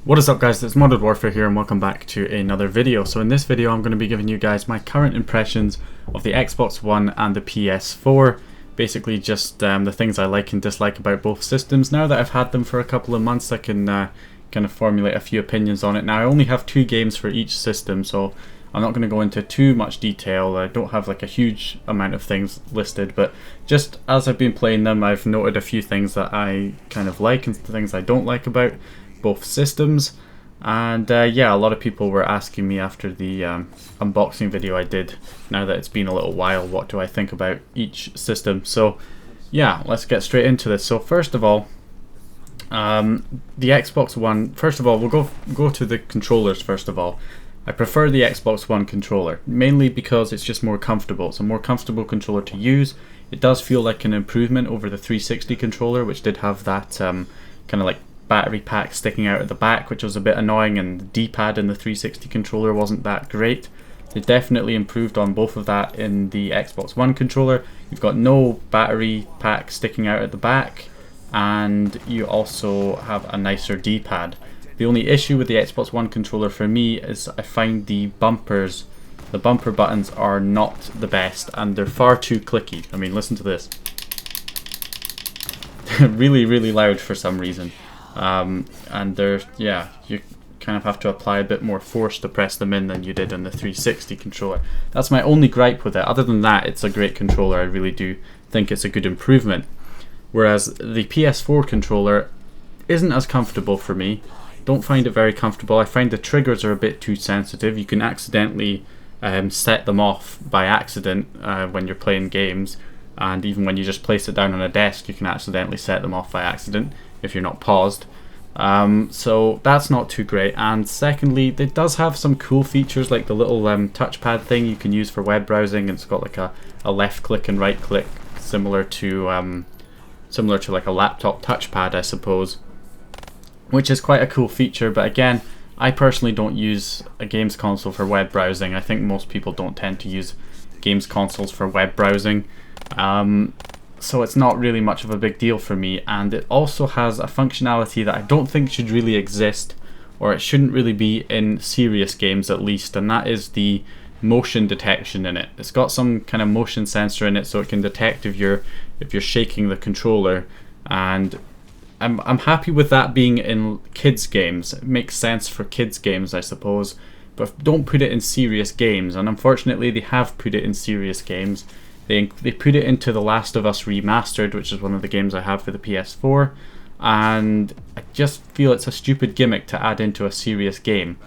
What is up guys, it's Modded Warfare here and welcome back to another video. So in this video I'm going to be giving you guys my current impressions of the Xbox One and the PS4. Basically just the things I like and dislike about both systems. Now that I've had them for a couple of months I can kind of formulate a few opinions on it. Now I only have 2 games for each system, so I'm not going to go into too much detail. I don't have like a huge amount of things listed, but just as I've been playing them I've noted a few things that I kind of like and things I don't like about both systems. And yeah, a lot of people were asking me after the unboxing video I did, now that it's been a little while, what do I think about each system. So yeah, let's get straight into this. So first of all, the Xbox One, first of all we'll go to the controllers first of all. I prefer the Xbox One controller, mainly because it's just more comfortable. It's a more comfortable controller to use. It does feel like an improvement over the 360 controller, which did have that kind of like battery pack sticking out at the back, which was a bit annoying, and the D-pad in the 360 controller wasn't that great. They definitely improved on both of that in the Xbox One controller. You've got no battery pack sticking out at the back, and you also have a nicer D-pad. The only issue with the Xbox One controller for me is I find the bumper buttons are not the best, and they're far too clicky. I mean, listen to this. They're really loud for some reason. And they're, yeah, you kind of have to apply a bit more force to press them in than you did on the 360 controller. That's my only gripe with it. Other than that, it's a great controller. I really do think it's a good improvement. Whereas the PS4 controller isn't as comfortable for me. Don't find it very comfortable. I find the triggers are a bit too sensitive. You can accidentally set them off by accident when you're playing games, and even when you just place it down on a desk you can accidentally set them off by accident if you're not paused. So that's not too great. And secondly, it does have some cool features like the little touchpad thing you can use for web browsing, and it's got like a left click and right click similar to like a laptop touchpad, I suppose, which is quite a cool feature. But again, I personally don't use a games console for web browsing. I think most people don't tend to use games consoles for web browsing. So it's not really much of a big deal for me, and it also has a functionality that I don't think should really exist, or it shouldn't really be in serious games at least, and that is the motion detection in it. It's got some kind of motion sensor in it, so it can detect if you're shaking the controller, and I'm happy with that being in kids games. It makes sense for kids games, I suppose, but don't put it in serious games. And unfortunately they have put it in serious games. They put it into The Last of Us Remastered, which is one of the games I have for the PS4, and I just feel it's a stupid gimmick to add into a serious game.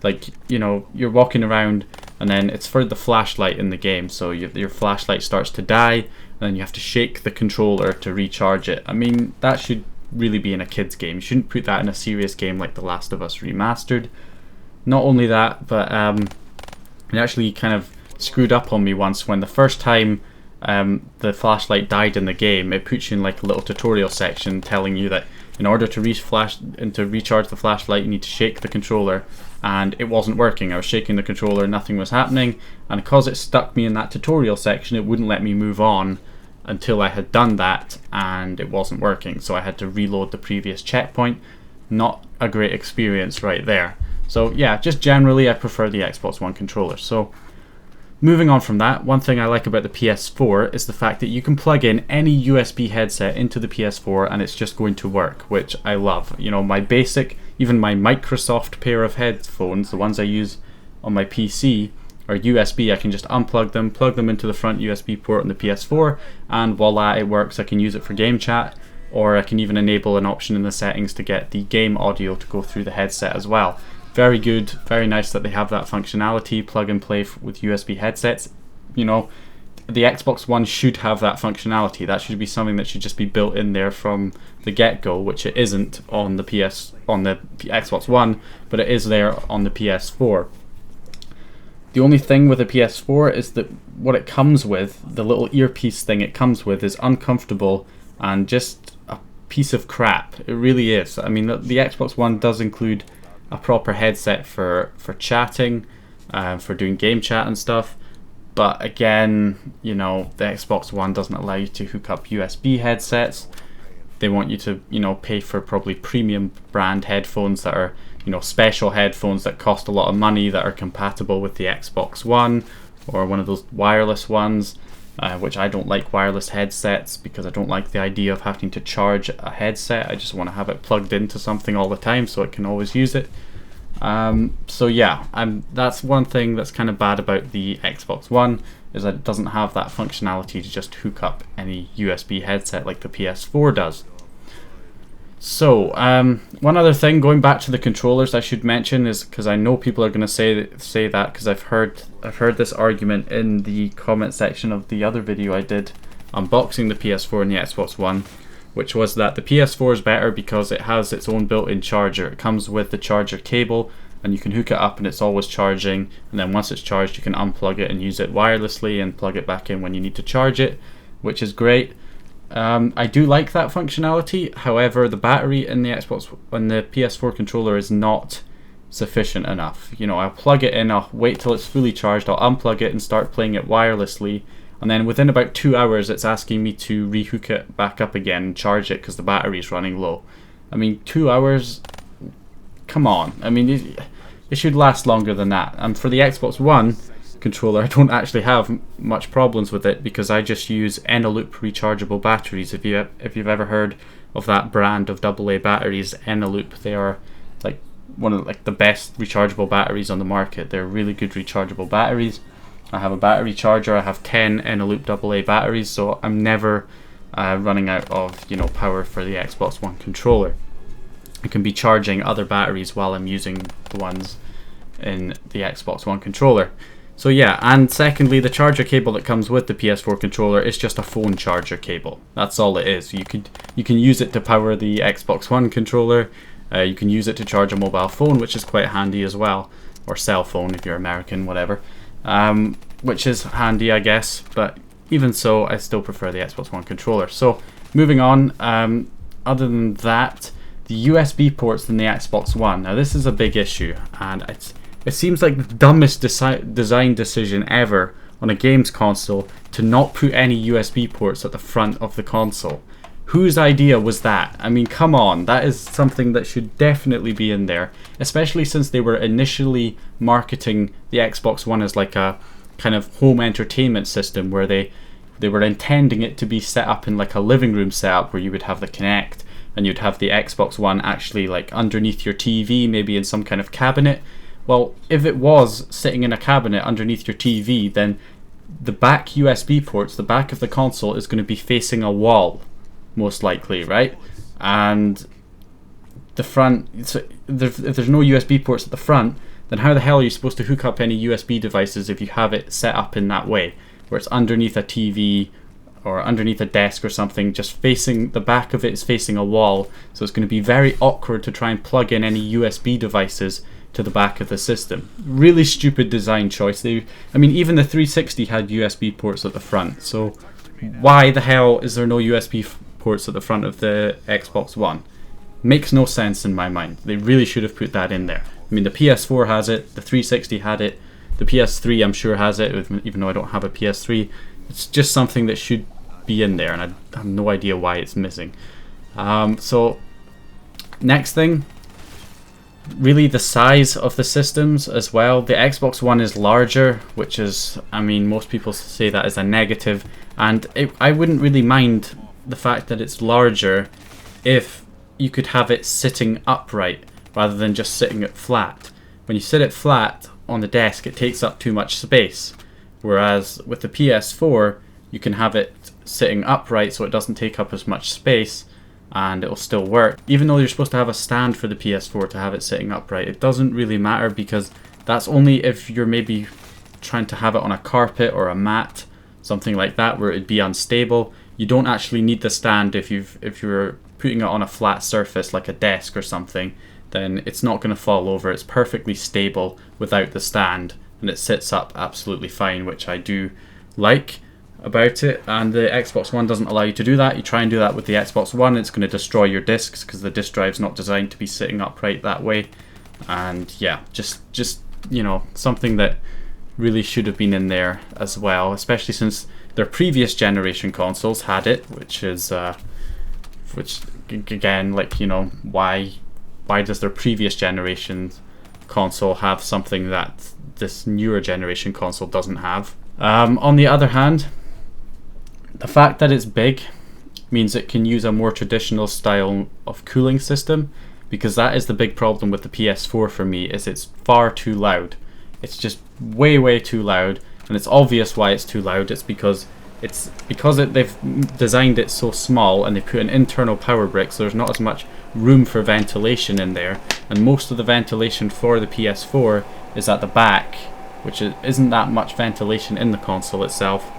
Like, you know, you're walking around and then it's for the flashlight in the game, so your flashlight starts to die and then you have to shake the controller to recharge it. I mean, that should really be in a kid's game. You shouldn't put that in a serious game like The Last of Us Remastered. Not only that, but it actually kind of screwed up on me once when the first time the flashlight died in the game. It puts you in like a little tutorial section telling you that in order to recharge the flashlight you need to shake the controller, and it wasn't working. I was shaking the controller, nothing was happening, and because it stuck me in that tutorial section it wouldn't let me move on until I had done that, and it wasn't working, so I had to reload the previous checkpoint. Not a great experience right there. So yeah, just generally I prefer the Xbox One controller. So moving on from that, one thing I like about the PS4 is the fact that you can plug in any USB headset into the PS4 and it's just going to work, which I love. You know, my basic, even my Microsoft pair of headphones, the ones I use on my PC, are USB. I can just unplug them, plug them into the front USB port on the PS4, and voila, it works. I can use it for game chat, or I can even enable an option in the settings to get the game audio to go through the headset as well. Very good, very nice that they have that functionality, plug and play with USB headsets. You know, the Xbox One should have that functionality. That should be something that should just be built in there from the get-go, which it isn't on the Xbox One, but it is there on the PS4. The only thing with the PS4 is that what it comes with, the little earpiece thing it comes with, is uncomfortable and just a piece of crap. It really is. I mean, the Xbox One does include a proper headset for chatting, for doing game chat and stuff, but again, you know, the Xbox One doesn't allow you to hook up USB headsets. they want you to, you know, pay for probably premium brand headphones that are, you know, special headphones that cost a lot of money, that are compatible with the Xbox One or one of those wireless ones, which I don't like wireless headsets because I don't like the idea of having to charge a headset. I just want to have it plugged into something all the time so it can always use it. So yeah, that's one thing that's kind of bad about the Xbox One, is that it doesn't have that functionality to just hook up any USB headset like the PS4 does. So one other thing, going back to the controllers, I should mention, is because I know people are going to say that because I've heard this argument in the comment section of the other video I did unboxing the PS4 and the Xbox One, which was that the PS4 is better because it has its own built-in charger. It comes with the charger cable and you can hook it up and it's always charging, and then once it's charged you can unplug it and use it wirelessly and plug it back in when you need to charge it, which is great. I do like that functionality. However, the battery in the PS4 controller is not sufficient enough. You know, I'll plug it in, I'll wait till it's fully charged, I'll unplug it and start playing it wirelessly, and then within about 2 hours it's asking me to rehook it back up again and charge it because the battery is running low. I mean, 2 hours, come on. I mean, it should last longer than that. And for the Xbox One controller, I don't actually have much problems with it because I just use Eneloop rechargeable batteries. If you've ever heard of that brand of AA batteries, Eneloop, they are like one of the best rechargeable batteries on the market. They're really good rechargeable batteries. I have a battery charger. I have 10 Eneloop AA batteries, so I'm never running out of, you know, power for the Xbox One controller. I can be charging other batteries while I'm using the ones in the Xbox One controller. So yeah, and secondly, the charger cable that comes with the PS4 controller is just a phone charger cable. That's all it is. You can use it to power the Xbox One controller. You can use it to charge a mobile phone, which is quite handy as well, or cell phone if you're American, whatever. Which is handy, I guess. But even so, I still prefer the Xbox One controller. So moving on. Other than that, the USB ports in the Xbox One. Now this is a big issue, and it seems like the dumbest design decision ever on a games console to not put any USB ports at the front of the console. Whose idea was that? I mean, come on, that is something that should definitely be in there, especially since they were initially marketing the Xbox One as like a kind of home entertainment system, where they were intending it to be set up in like a living room setup where you would have the Kinect and you'd have the Xbox One actually like underneath your TV, maybe in some kind of cabinet. Well, if it was sitting in a cabinet underneath your TV, then the back USB ports, the back of the console, is going to be facing a wall, most likely, right? And the front, so if there's no USB ports at the front, then how the hell are you supposed to hook up any USB devices if you have it set up in that way, where it's underneath a TV or underneath a desk or something, just facing, the back of it is facing a wall, so it's going to be very awkward to try and plug in any USB devices to the back of the system. Really stupid design choice. I mean, even the 360 had USB ports at the front, so why the hell is there no USB ports at the front of the Xbox One? Makes no sense in my mind. They really should have put that in there. I mean, the PS4 has it, the 360 had it, the PS3 I'm sure has it, even though I don't have a PS3. It's just something that should be in there, and I have no idea why it's missing. So next thing, really the size of the systems as well. The Xbox One is larger, which is, I mean, most people say that is a negative, and I wouldn't really mind the fact that it's larger if you could have it sitting upright rather than just sitting it flat. When you sit it flat on the desk, it takes up too much space, whereas with the PS4 you can have it sitting upright so it doesn't take up as much space and it'll still work. Even though you're supposed to have a stand for the PS4 to have it sitting upright, it doesn't really matter, because that's only if you're maybe trying to have it on a carpet or a mat, something like that, where it'd be unstable. You don't actually need the stand if you're putting it on a flat surface like a desk or something, then it's not going to fall over. It's perfectly stable without the stand, and it sits up absolutely fine, which I do like about it. And the Xbox One doesn't allow you to do that. You try and do that with the Xbox One, it's going to destroy your discs, because the disc drive's not designed to be sitting upright that way. And yeah, just you know, something that really should have been in there as well, especially since their previous generation consoles had it, which is which again, like, you know, why does their previous generation console have something that this newer generation console doesn't have? On the other hand, the fact that it's big means it can use a more traditional style of cooling system, because that is the big problem with the PS4 for me, is it's far too loud. It's just way too loud, and it's obvious why it's too loud. It's because they've designed it so small, and they put an internal power brick, so there's not as much room for ventilation in there, and most of the ventilation for the PS4 is at the back, which isn't that much ventilation in the console itself.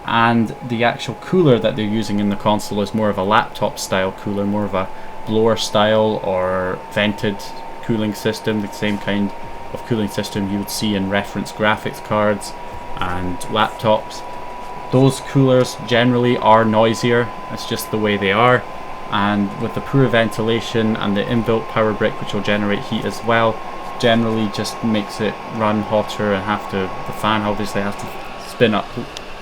And the actual cooler that they're using in the console is more of a laptop style cooler, more of a blower style or vented cooling system, the same kind of cooling system you would see in reference graphics cards and laptops. Those coolers generally are noisier, it's just the way they are, and with the poor ventilation and the inbuilt power brick, which will generate heat as well, generally just makes it run hotter, and the fan obviously has to spin up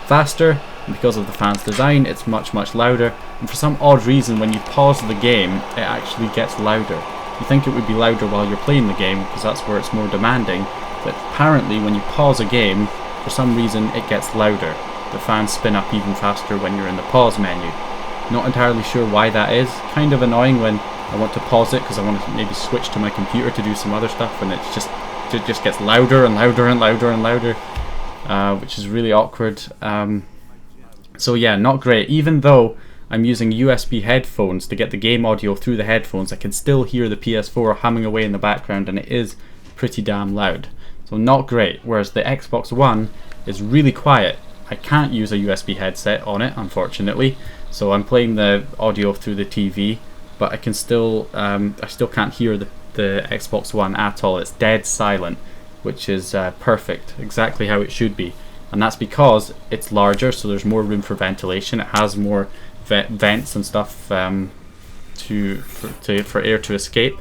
faster, and because of the fan's design it's much louder, and for some odd reason when you pause the game it actually gets louder. You think it would be louder while you're playing the game because that's where it's more demanding, but apparently when you pause a game, for some reason it gets louder. The fans spin up even faster when you're in the pause menu. Not entirely sure why that is. Kind of annoying when I want to pause it because I want to maybe switch to my computer to do some other stuff, and it just gets louder and louder, which is really awkward. So yeah, not great. Even though I'm using USB headphones to get the game audio through the headphones, I can still hear the PS4 humming away in the background, and it is pretty damn loud. So not great. Whereas the Xbox One is really quiet. I can't use a USB headset on it, unfortunately, so I'm playing the audio through the TV, but I can still I still can't hear the Xbox One at all. It's dead silent, which is perfect, exactly how it should be. And that's because it's larger, so there's more room for ventilation. It has more vents and stuff for air to escape,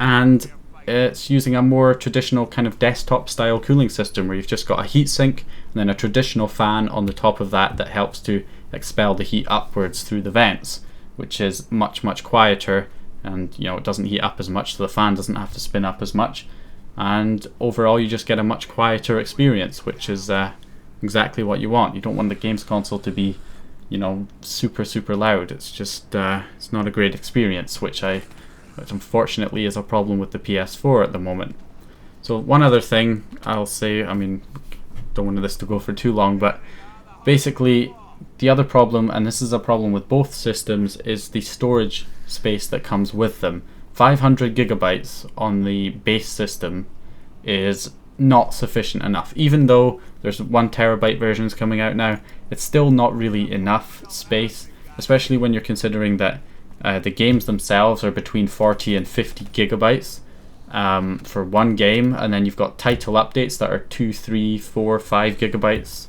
and it's using a more traditional kind of desktop style cooling system where you've just got a heatsink and then a traditional fan on the top of that helps to expel the heat upwards through the vents, which is much quieter, and you know, it doesn't heat up as much, so the fan doesn't have to spin up as much, and overall you just get a much quieter experience, which is exactly what you want. You don't want the games console to be, you know, super loud. It's just it's not a great experience, which unfortunately is a problem with the PS4 at the moment. So one other thing I'll say, I mean, don't want this to go for too long, but basically the other problem, and this is a problem with both systems, is the storage space that comes with them. 500 gigabytes on the base system is not sufficient enough. Even though there's 1 terabyte versions coming out now, it's still not really enough space, especially when you're considering that the games themselves are between 40 and 50 gigabytes for one game, and then you've got title updates that are 2, 3, 4, 5 gigabytes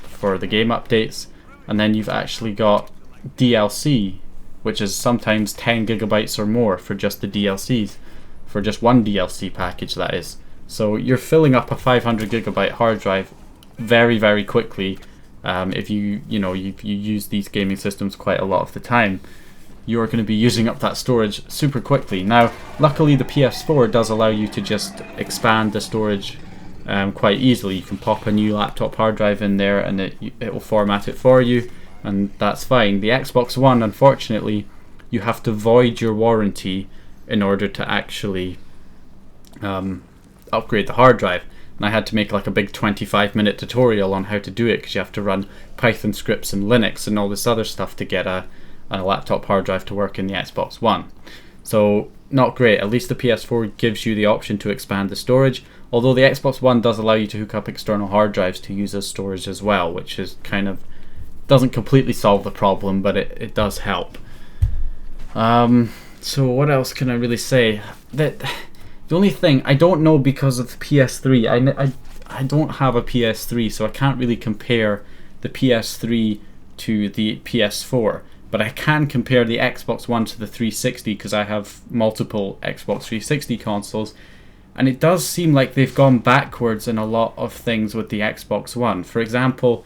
for the game updates, and then you've actually got DLC, which is sometimes 10 gigabytes or more for just the DLCs, for just one DLC package, that is. So you're filling up a 500 gigabyte hard drive very quickly. If you use these gaming systems quite a lot of the time, you're going to be using up that storage super quickly. Now, luckily the PS4 does allow you to just expand the storage quite easily. You can pop a new laptop hard drive in there and it will format it for you, and that's fine. The Xbox One, unfortunately, you have to void your warranty in order to actually upgrade the hard drive. And I had to make like a big 25-minute tutorial on how to do it, because you have to run Python scripts and Linux and all this other stuff to get a laptop hard drive to work in the Xbox One. So not great. At least the PS4 gives you the option to expand the storage, although the Xbox One does allow you to hook up external hard drives to use as storage as well, which is kind of doesn't completely solve the problem, but it does help. So what else can I really say? That the only thing I don't know, because of the PS3, I don't have a PS3, so I can't really compare the PS3 to the PS4, but I can compare the Xbox One to the 360 because I have multiple Xbox 360 consoles, and it does seem like they've gone backwards in a lot of things with the Xbox One. For example,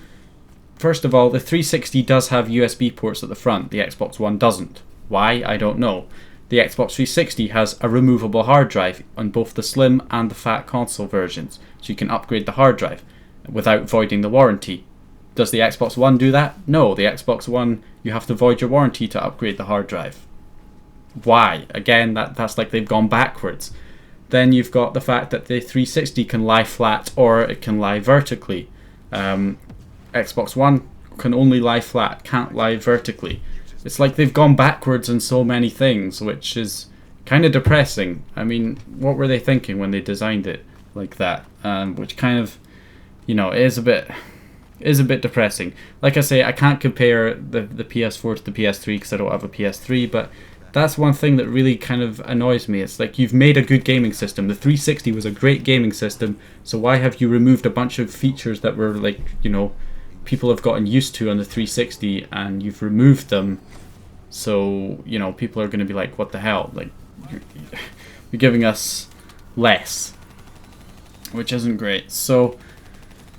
First of all, the 360 does have USB ports at the front, the Xbox One doesn't. Why? I don't know. The Xbox 360 has a removable hard drive on both the slim and the fat console versions, so you can upgrade the hard drive without voiding the warranty. Does the Xbox One do that? No, the Xbox One, you have to void your warranty to upgrade the hard drive. Why? Again, that's like they've gone backwards. Then you've got the fact that the 360 can lie flat or it can lie vertically. Xbox One can only lie flat, can't lie vertically. It's like they've gone backwards in so many things, which is kind of depressing. I mean, what were they thinking when they designed it like that? Which kind of, is a bit depressing. Like I say, I can't compare the PS4 to the PS3 because I don't have a PS3, but that's one thing that really kind of annoys me. It's like, you've made a good gaming system. The 360 was a great gaming system, so why have you removed a bunch of features that were like, people have gotten used to on the 360, and you've removed them? So, people are going to be like, what the hell? Like, you're giving us less, which isn't great. So,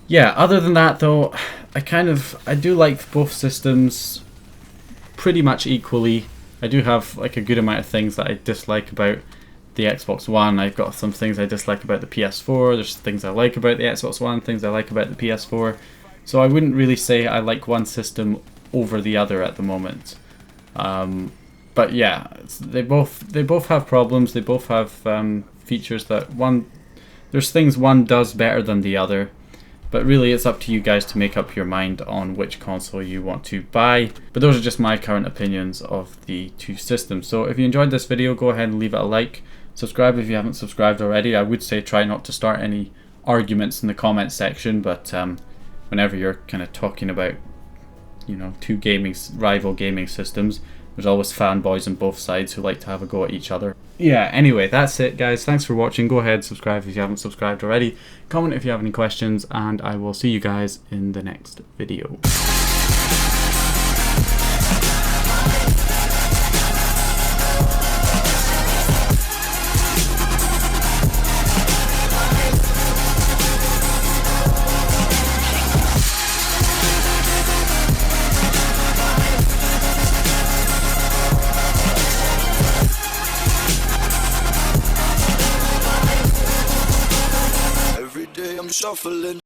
yeah, other than that though, I do like both systems pretty much equally. I do have like a good amount of things that I dislike about the Xbox One. I've got some things I dislike about the PS4. There's things I like about the Xbox One, things I like about the PS4. So I wouldn't really say I like one system over the other at the moment. But yeah, they both have problems. They both have features that there's things one does better than the other. But really, it's up to you guys to make up your mind on which console you want to buy. But those are just my current opinions of the two systems. So if you enjoyed this video, go ahead and leave it a like. Subscribe if you haven't subscribed already. I would say try not to start any arguments in the comments section, but whenever you're kind of talking about, two rival gaming systems, there's always fanboys on both sides who like to have a go at each other. Yeah, anyway, that's it guys. Thanks for watching. Go ahead, subscribe if you haven't subscribed already. Comment if you have any questions, and I will see you guys in the next video. I'm shuffling.